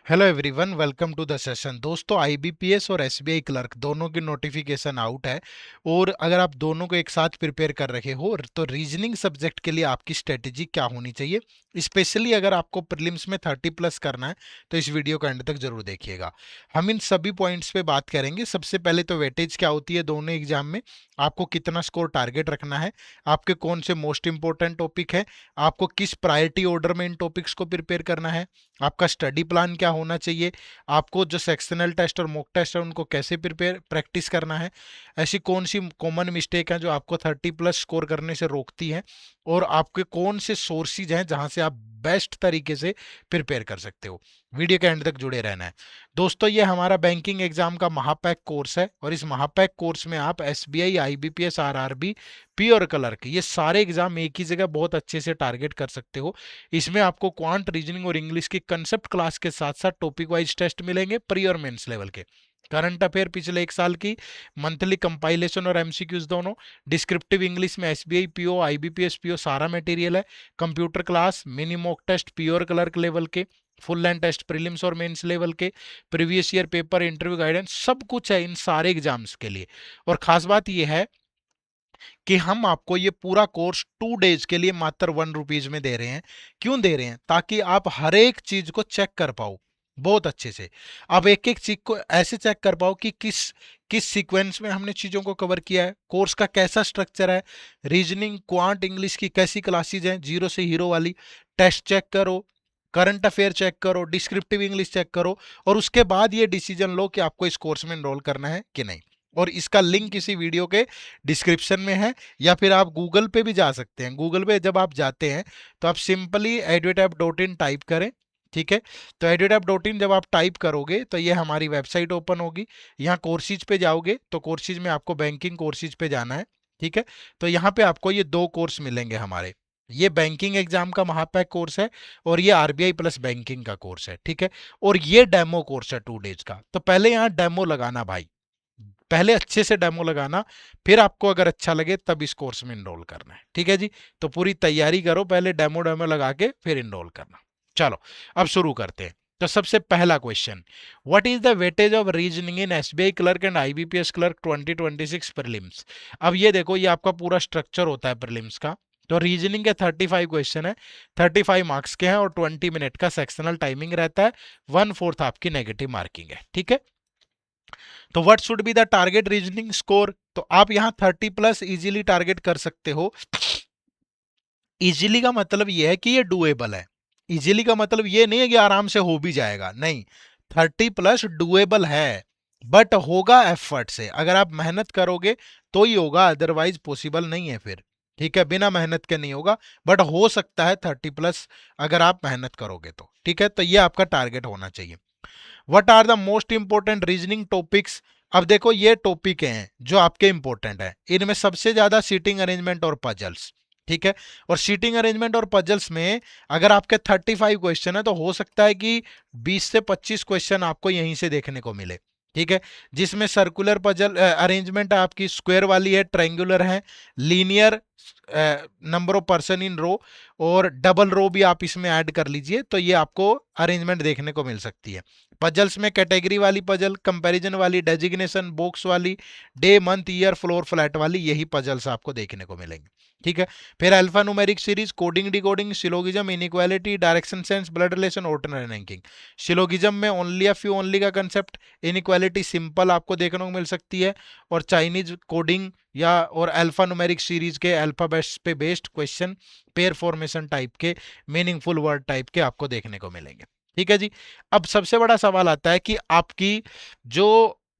Hello everyone, welcome to the session. दोस्तों, IBPS और SBI clerk दोनों की नोटिफिकेशन आउट है। और अगर आप दोनों को एक साथ प्रिपेयर कर रहे हो तो रीजनिंग सब्जेक्ट के लिए आपकी स्ट्रेटेजी क्या होनी चाहिए, स्पेशली अगर आपको प्रीलिम्स में 30 प्लस करना है तो इस वीडियो को एंड तक जरूर देखिएगा। हम इन सभी पॉइंट्स पे बात करेंगे। सबसे पहले तो वेटेज क्या होती है दोनों एग्जाम में, आपको कितना स्कोर टारगेट रखना है, आपके कौन से मोस्ट इंपॉर्टेंट टॉपिक है, आपको किस प्रायोरिटी ऑर्डर में इन टॉपिक्स को प्रिपेयर करना है, आपका स्टडी प्लान क्या होना चाहिए, आपको जो सेक्शनल टेस्ट और मॉक टेस्ट है उनको कैसे प्रिपेयर प्रैक्टिस करना है, ऐसी कौन सी कॉमन मिस्टेक है जो आपको 30 प्लस स्कोर करने से रोकती है, और आपके कौन से सोर्सेज हैं जहां से आप बेस्ट तरीके से प्रिपेयर कर सकते हो। वीडियो के एंड तक जुड़े रहना है। दोस्तों, ये हमारा बैंकिंग एग्जाम का महापैक कोर्स है और इस महापैक कोर्स में आप एसबीआई, आईबीपीएस, आरआरबी, पी और क्लर्क ये सारे एग्जाम एक ही जगह बहुत अच्छे से टारगेट कर सकते हो। इसमें आपको क्वांट, रीजनिंग और इंग्लिश की कंसेप्ट क्लास के साथ साथ टॉपिक वाइज टेस्ट मिलेंगे, प्री और मेंस लेवल के, करंट अफेयर पिछले एक साल की, मंथली कंपाइलेशन और एमसीक्यूज दोनों, डिस्क्रिप्टिव इंग्लिश में एसबीआई पीओ, आईबीपीएस पीओ सारा मटेरियल है, computer class, mini mock test P और क्लर्क लेवल के, फुल लेंथ टेस्ट प्रीलिम्स और मेंस लेवल के, previous year paper, interview guidance, सब कुछ है इन सारे एग्जाम्स के लिए। और खास बात यह है कि हम आपको ये पूरा कोर्स 2 डेज के लिए मात्र 1 रुपीज में दे रहे हैं। क्यों दे रहे हैं? ताकि आप हर एक चीज को चेक कर पाओ बहुत अच्छे से। आप एक एक चीज को ऐसे चेक कर पाओ कि किस किस सीक्वेंस में हमने चीजों को कवर किया है, कोर्स का कैसा स्ट्रक्चर है, रीजनिंग, क्वांट, इंग्लिश की कैसी क्लासेज हैं, जीरो से हीरो वाली, टेस्ट चेक करो, करंट अफेयर चेक करो, डिस्क्रिप्टिव इंग्लिश चेक करो, और उसके बाद ये डिसीजन लो कि आपको इस कोर्स में एनरोल करना है कि नहीं। और इसका लिंक इसी वीडियो के डिस्क्रिप्शन में है, या फिर आप गूगल पे भी जा सकते हैं। गूगल पे जब आप जाते हैं तो आप सिंपली edutap.in टाइप करें, ठीक है। तो edutap.in जब आप टाइप करोगे तो ये हमारी वेबसाइट ओपन होगी। यहाँ कोर्सेज पे जाओगे तो कोर्सेज में आपको बैंकिंग कोर्सेज पे जाना है, ठीक है। तो यहाँ पे आपको ये 2 कोर्स मिलेंगे हमारे। ये बैंकिंग एग्जाम का महापैक कोर्स है और ये आरबीआई प्लस बैंकिंग का कोर्स है, ठीक है। और ये डेमो कोर्स है 2 डेज का। तो पहले यहाँ डेमो लगाना भाई, पहले अच्छे से डेमो लगाना, फिर आपको अगर अच्छा लगे तब इस कोर्स में इनरोल करना है, ठीक है जी। तो पूरी तैयारी करो, पहले डेमो डेमो लगा के फिर इनरोल करना। चलो अब शुरू करते हैं। तो सबसे पहला question, what is the weightage of reasoning in SBI clerk and IBPS clerk 2026 prelims. अब ये देखो, ये आपका पूरा स्ट्रक्चर होता है प्रीलिम्स का। तो रीजनिंग के 35 क्वेश्चन है, 35 मार्क्स के हैं और 20 मिनट का सेक्शनल टाइमिंग रहता है, 1/4 आपकी नेगेटिव मार्किंग है, ठीक है। तो what should be the target reasoning score, तो आप यहां 30 प्लस इजीली टारगेट कर सकते हो। इजीली का मतलब यह है कि ये डुएबल है। इजीली का मतलब ये नहीं है कि आराम से हो भी जाएगा, नहीं, 30 प्लस डुएबल है, बट होगा एफर्ट से। अगर आप मेहनत करोगे तो ही होगा, अदरवाइज पॉसिबल नहीं है फिर, ठीक है। बिना मेहनत के नहीं होगा, बट हो सकता है 30 प्लस अगर आप मेहनत करोगे तो, ठीक है। तो ये आपका टारगेट होना चाहिए। What are the most important reasoning topics. अब देखो, ये टॉपिक हैं जो आपके इंपॉर्टेंट है। इनमें सबसे ज्यादा सीटिंग अरेंजमेंट और पजल्स, ठीक है। और सीटिंग अरेंजमेंट और पजल्स में अगर आपके 35 क्वेश्चन है तो हो सकता है कि 20 से 25 क्वेश्चन आपको यहीं से देखने को मिले, ठीक है। जिसमें सर्कुलर पजल अरेंजमेंट आपकी स्क्वायर वाली है, ट्रायंगुलर है, linear, number of person in row, और डबल रो भी आप इसमें ऐड कर लीजिए तो ये आपको अरेंजमेंट देखने को मिल सकती है। पजल्स में कैटेगरी वाली पजल, कंपैरिजन वाली, डेजिग्नेशन बॉक्स वाली, day, month, year, floor, flat वाली, यही पजल्स आपको देखने को मिलेंगे, ठीक है। फिर alpha numeric series, coding, decoding, syllogism, inequality, direction sense, blood relation, ordinary ranking. Syllogism में ओनली, अ फ्यू, ओनली का कंसेप्ट, इनइक्वालिटी सिंपल आपको देखने को मिल सकती है, और चाइनीज कोडिंग या और अल्फा न्यूमेरिक सीरीज के अल्फाबेट्स पे based question, pair formation type के, मीनिंगफुल वर्ड टाइप के आपको देखने को मिलेंगे, ठीक है जी। अब सबसे बड़ा सवाल आता है कि आपकी जो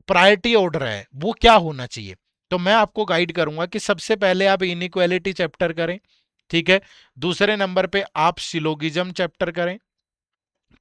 प्रायोरिटी ऑर्डर है वो क्या होना चाहिए। तो मैं आपको गाइड करूंगा कि सबसे पहले आप इनइक्वालिटी चैप्टर करें, ठीक है। दूसरे नंबर पे आप सिलोगिज्म चैप्टर करें,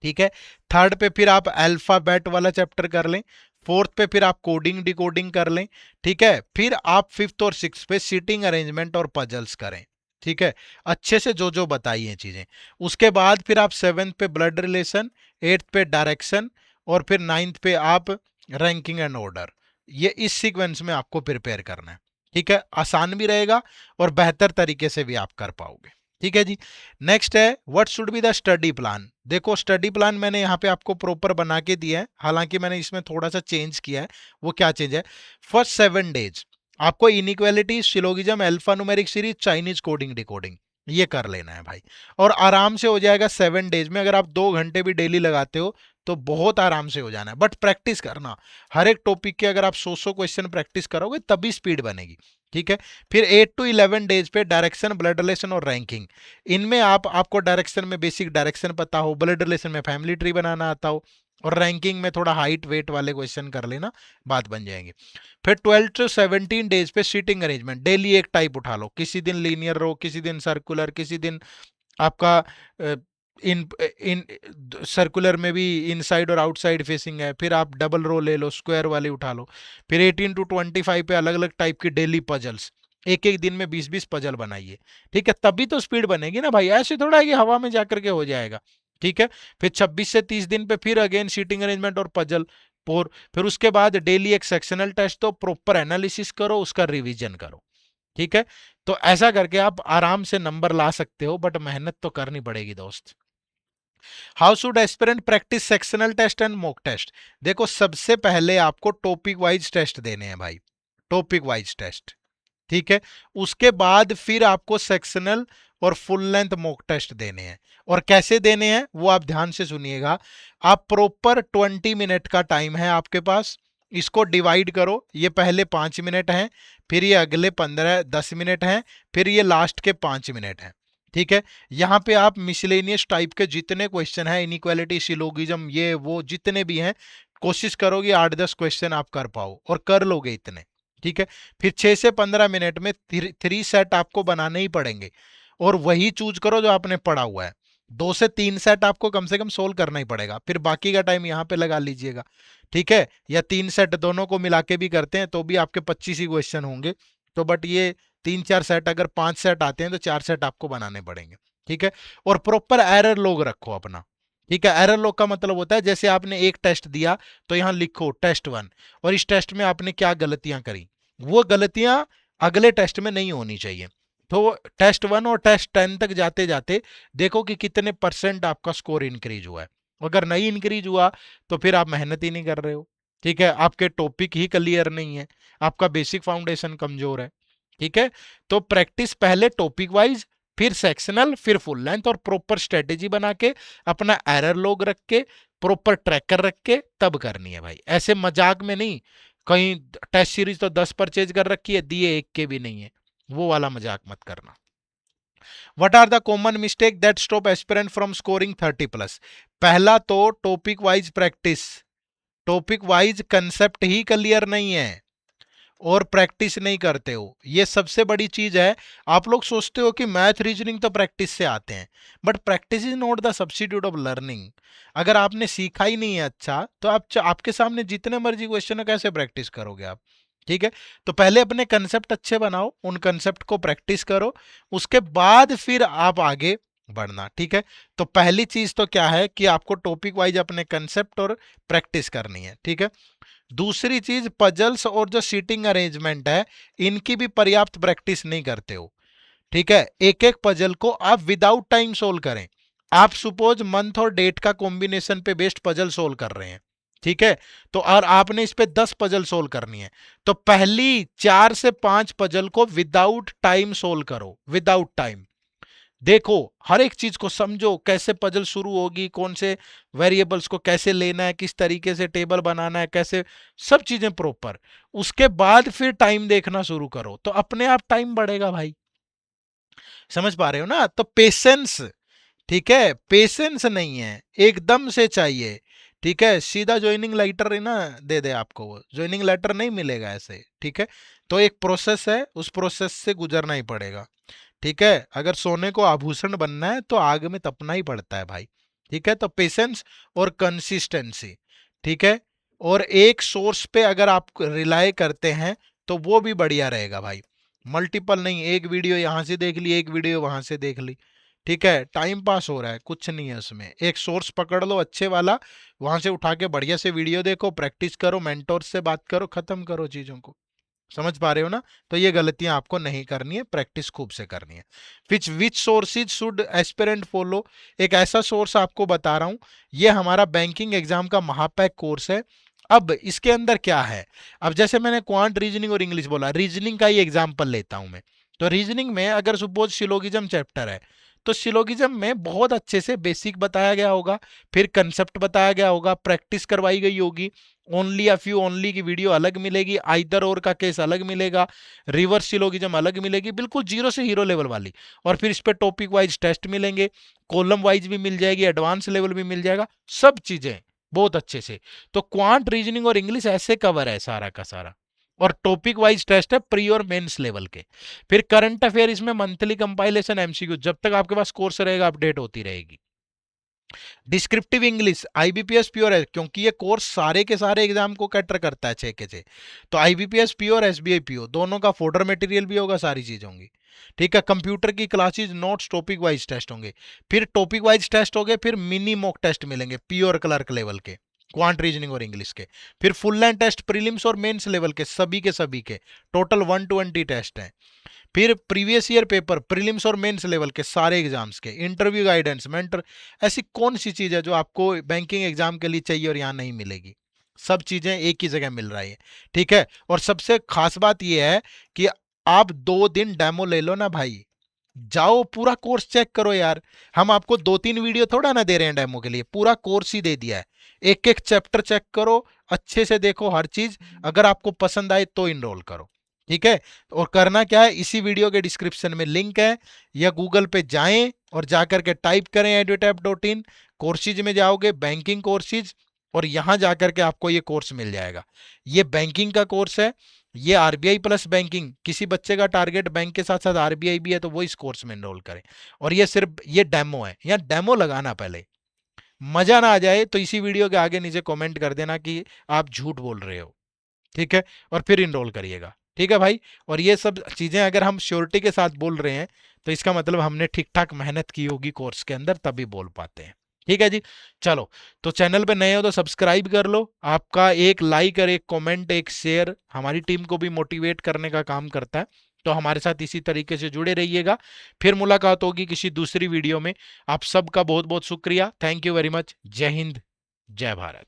ठीक है। थर्ड पे फिर आप अल्फाबेट वाला चैप्टर कर लें। फोर्थ पे फिर आप कोडिंग, डिकोडिंग कर लें, ठीक है। फिर आप फिफ्थ और सिक्स पे सीटिंग अरेंजमेंट और पजल्स करें, ठीक है। अच्छे से जो जो बताई हैं चीजें। उसके बाद फिर आप सेवेंथ पे blood relation, eighth pay direction, और फिर नाइन्थ पे आप रैंकिंग एंड ऑर्डर। ये इस सीक्वेंस में आपको प्रिपेयर करना है, ठीक है। आसान भी रहेगा और बेहतर तरीके से भी आप कर पाओगे, ठीक है जी। नेक्स्ट है, what should be the study plan. देखो स्टडी प्लान मैंने यहाँ पे आपको प्रॉपर बना के दिया है, हालांकि मैंने इसमें थोड़ा सा चेंज किया है। वो क्या चेंज है? फर्स्ट 7 डेज आपको inequality, syllogism, alpha numeric series, Chinese coding decoding ये कर लेना है भाई। और आराम से हो जाएगा 7 डेज में। अगर आप 2 घंटे भी डेली लगाते हो तो बहुत आराम से हो जाना है, बट प्रैक्टिस करना। हर एक टॉपिक के अगर आप 100 क्वेश्चन प्रैक्टिस करोगे तभी स्पीड बनेगी, ठीक है। फिर 8 to 11 डेज पे डायरेक्शन, ब्लड रिलेशन और रैंकिंग। इनमें आपको डायरेक्शन में बेसिक डायरेक्शन पता हो, ब्लड रिलेशन में फैमिली ट्री बनाना आता हो, और रैंकिंग में थोड़ा हाइट वेट वाले क्वेश्चन कर लेना, बात बन जाएंगे। फिर 12 to 17 डेज पे सीटिंग अरेंजमेंट, डेली एक टाइप उठा लो। किसी दिन लीनियर रो, किसी दिन सर्कुलर, किसी दिन आपका इन इन सर्कुलर में भी इनसाइड और आउटसाइड फेसिंग है। फिर आप डबल रो ले लो, स्क्वायर वाले उठा लो। फिर 18 to 25 पे अलग अलग टाइप की डेली पजल्स, एक एक दिन में 20-20 पजल बनाइए, ठीक है। तभी तो स्पीड बनेगी ना भाई, ऐसे थोड़ा है कि हवा में जाकर के हो जाएगा, ठीक है। फिर 26 से 30 दिन पे फिर अगेन सीटिंग अरेंजमेंट और पजल पोर। फिर उसके बाद डेली एक सेक्शनल टेस्ट दो, प्रॉपर एनालिसिस करो, उसका रिवीजन करो, ठीक है। तो ऐसा करके आप आराम से नंबर ला सकते हो, बट मेहनत तो करनी पड़ेगी दोस्त। How should aspirant practice sectional test and mock test? देखो सबसे पहले आपको टॉपिक वाइज टेस्ट देने हैं भाई, टॉपिक वाइज टेस्ट, ठीक है। उसके बाद फिर आपको सेक्शनल और फुल लेंथ मॉक टेस्ट देने हैं। और कैसे देने हैं वो आप ध्यान से सुनिएगा। आप प्रॉपर 20 मिनट का टाइम है आपके पास, इसको डिवाइड करो। ये पहले 5 मिनट हैं, फिर ये अगले 15-10 मिनट हैं, फिर ये लास्ट के 5 मिनट हैं, ठीक है। यहाँ पे आप मिसलेनियस टाइप के जितने क्वेश्चन हैं, इनइक्वालिटी, सिलोगिज्म, ये वो जितने भी हैं, कोशिश करोगे 8-10 क्वेश्चन आप कर पाओ, और कर लोगे इतने, ठीक है। फिर 6 से 15 मिनट में 3 सेट आपको बनाने ही पड़ेंगे, और वही चूज करो जो आपने पढ़ा हुआ है। 2 से 3 सेट आपको कम से कम सोल्व करना ही पड़ेगा, फिर बाकी का टाइम यहाँ पे लगा लीजिएगा, ठीक है। या 3 सेट दोनों को मिला के भी करते हैं तो भी आपके 25 ही क्वेश्चन होंगे। तो बट ये 3-4 सेट, अगर 5 सेट आते हैं तो 4 सेट आपको बनाने पड़ेंगे, ठीक है। और प्रॉपर एरर लॉग रखो अपना, ठीक है। एरर लॉग का मतलब होता है जैसे आपने एक टेस्ट दिया तो यहाँ लिखो टेस्ट 1, और इस टेस्ट में आपने क्या गलतियां करी, वो गलतियां अगले टेस्ट में नहीं होनी चाहिए। तो टेस्ट 1 और टेस्ट 10 तक जाते जाते देखो कि कितने परसेंट आपका स्कोर इंक्रीज हुआ है। अगर नहीं इंक्रीज हुआ तो फिर आप मेहनत ही नहीं कर रहे हो, ठीक है। आपके टॉपिक ही क्लियर नहीं है, आपका बेसिक फाउंडेशन कमजोर है, ठीक है। तो प्रैक्टिस पहले टॉपिक वाइज, फिर सेक्शनल, फिर फुल लेंथ, और प्रॉपर स्ट्रेटेजी बना के, अपना एरर लॉग रख के, प्रॉपर ट्रैकर रख के तब करनी है भाई, ऐसे मजाक में नहीं। कहीं टेस्ट सीरीज तो 10 परचेज कर रखी है, दिए एक के भी नहीं है, वो वाला मजाक मत करना। What are the common mistake that stop aspirant from scoring 30+? पहला तो topic wise practice, topic wise concept ही क्लियर नहीं है और प्रैक्टिस नहीं करते हो, ये सबसे बड़ी चीज है। आप लोग सोचते हो कि मैथ रीजनिंग तो प्रैक्टिस से आते हैं, but practice is not the substitute of learning. अगर आपने सीखा ही नहीं है अच्छा, तो आपके सामने जितने मर्जी क्वेश्चन है, कैसे प्रैक्टिस करोगे आप, ठीक है। तो पहले अपने कंसेप्ट अच्छे बनाओ, उन कंसेप्ट को प्रैक्टिस करो, उसके बाद फिर आप आगे बढ़ना, ठीक है। तो पहली चीज तो क्या है कि आपको टॉपिक वाइज अपने कंसेप्ट और प्रैक्टिस करनी है, ठीक है। दूसरी चीज, पजल्स और जो सीटिंग अरेंजमेंट है, इनकी भी पर्याप्त प्रैक्टिस नहीं करते हो, ठीक है। एक एक पजल को आप विदाउट टाइम सोल्व करें। आप सपोज मंथ और डेट का कॉम्बिनेशन पे बेस्ड पजल सोल्व कर रहे हैं, ठीक है। तो और आपने इस पे 10 पजल सोल्व करनी है, तो पहली 4 से 5 पजल को विदाउट टाइम सोल्व करो, विदाउट टाइम। देखो हर एक चीज को समझो, कैसे पजल शुरू होगी, कौन से वेरिएबल्स को कैसे लेना है, किस तरीके से टेबल बनाना है, कैसे, सब चीजें प्रॉपर। उसके बाद फिर टाइम देखना शुरू करो, तो अपने आप टाइम बढ़ेगा भाई। समझ पा रहे हो ना? तो पेशेंस, ठीक है, पेशेंस नहीं है, एकदम से चाहिए, ठीक है। सीधा ज्वाइनिंग लेटर है ना दे दे आपको, वो ज्वाइनिंग लेटर नहीं मिलेगा ऐसे, ठीक है। तो एक प्रोसेस है, उस प्रोसेस से गुजरना ही पड़ेगा, ठीक है। अगर सोने को आभूषण बनना है तो आग में तपना ही पड़ता है भाई, ठीक है। तो पेशेंस और कंसिस्टेंसी, ठीक है। और एक सोर्स पे अगर आप रिलाय करते हैं तो वो भी बढ़िया रहेगा भाई। मल्टीपल नहीं, एक वीडियो यहाँ से देख ली, एक वीडियो वहां से देख ली, ठीक है, टाइम पास हो रहा है, कुछ नहीं है उसमें। एक सोर्स पकड़ लो अच्छे वाला, वहां से उठा के बढ़िया से वीडियो देखो, प्रैक्टिस करो, मेंटोर से बात करो, खत्म करो चीजों को। समझ पा रहे हो ना? तो ये गलतियां आपको नहीं करनी है, प्रैक्टिस खूब से करनी है। विच सोर्सेज शुड एस्पिरेंट फॉलो, एक ऐसा सोर्स आपको बता रहा हूं, ये हमारा बैंकिंग एग्जाम का महापैक कोर्स है। अब इसके अंदर क्या है, अब जैसे मैंने क्वांट रीजनिंग और इंग्लिश बोला, रीजनिंग का ही एग्जाम्पल लेता हूं मैं। तो रीजनिंग में अगर सपोज सिलोगिज्म चैप्टर है, तो सिलोगिज्म में बहुत अच्छे से बेसिक बताया गया होगा, फिर कंसेप्ट बताया गया होगा, प्रैक्टिस करवाई गई होगी। ओनली अ फ्यू ओनली की वीडियो अलग मिलेगी, आइदर और का केस अलग मिलेगा, रिवर्स सिलोगिज्म अलग मिलेगी, बिल्कुल जीरो से हीरो लेवल वाली। और फिर इस पे टॉपिक वाइज टेस्ट मिलेंगे, कॉलम वाइज भी मिल जाएगी, एडवांस लेवल भी मिल जाएगा, सब चीजें बहुत अच्छे से। तो क्वांट रीजनिंग और इंग्लिश ऐसे कवर है सारा का सारा। और टॉपिक वाइज टेस्ट है प्री और मेंस लेवल के। फिर करंट अफेयर इसमें मंथली कंपाइलेशन एमसीक्यू, जब तक आपके पास कोर्स रहेगा अपडेट होती रहेगी। डिस्क्रिप्टिव इंग्लिश आईबीपीएस प्योर है, क्योंकि ये कोर्स सारे के सारे एग्जाम को कैटर करता है 6 के 6। तो आईबीपीएस प्योर एसबीआई पीओ दोनों का फोल्डर मटेरियल भी होगा, सारी चीज होंगी। ठीक है, कंप्यूटर की classes notes topic wise test होंगे, फिर टॉपिक वाइज टेस्ट हो गए, फिर मिनी मॉक टेस्ट मिलेंगे प्योर क्लर्क लेवल के, क्वांट रीजनिंग और इंग्लिश के। फिर फुल लाइन टेस्ट प्रीलिम्स और मेंस लेवल के सभी के टोटल 120 टेस्ट हैं। फिर प्रीवियस ईयर पेपर प्रीलिम्स और मेंस लेवल के सारे एग्जाम्स के, इंटरव्यू गाइडेंस मेंटर, ऐसी कौन सी चीज है जो आपको बैंकिंग एग्जाम के लिए चाहिए और यहां नहीं मिलेगी? सब चीजें एक ही जगह मिल रही है। ठीक है, और सबसे खास बात यह है कि आप 2 दिन डेमो ले लो ना भाई, जाओ पूरा कोर्स चेक करो यार। हम आपको 2-3 वीडियो थोड़ा ना दे रहे हैं डेमो के लिए, पूरा कोर्स ही दे दिया है। एक एक चैप्टर चेक करो, अच्छे से देखो हर चीज, अगर आपको पसंद आए तो इनरोल करो। ठीक है, और करना क्या है, इसी वीडियो के डिस्क्रिप्शन में लिंक है, या गूगल पे जाएं और जाकर के टाइप करें edutap.in, कोर्सेज में जाओगे बैंकिंग कोर्सेज, और यहां जाकर के आपको ये कोर्स मिल जाएगा। ये बैंकिंग का कोर्स है, ये आरबीआई प्लस बैंकिंग, किसी बच्चे का टारगेट बैंक के साथ साथ आरबीआई भी है तो वो इस कोर्स में एनरोल करें। और ये सिर्फ ये डेमो है, यहाँ डेमो लगाना पहले, मजा ना आ जाए तो इसी वीडियो के आगे नीचे कमेंट कर देना कि आप झूठ बोल रहे हो। ठीक है, और फिर इनरोल करिएगा। ठीक है भाई, और ये सब चीजें अगर हम श्योरिटी के साथ बोल रहे हैं तो इसका मतलब हमने ठीक ठाक मेहनत की होगी कोर्स के अंदर, तभी बोल पाते हैं। ठीक है जी, चलो, तो चैनल पे नए हो तो सब्सक्राइब कर लो, आपका एक लाइक और एक कमेंट एक शेयर हमारी टीम को भी मोटिवेट करने का काम करता है। तो हमारे साथ इसी तरीके से जुड़े रहिएगा, फिर मुलाकात होगी किसी दूसरी वीडियो में। आप सबका बहुत बहुत शुक्रिया, थैंक यू वेरी मच, जय हिंद, जय भारत।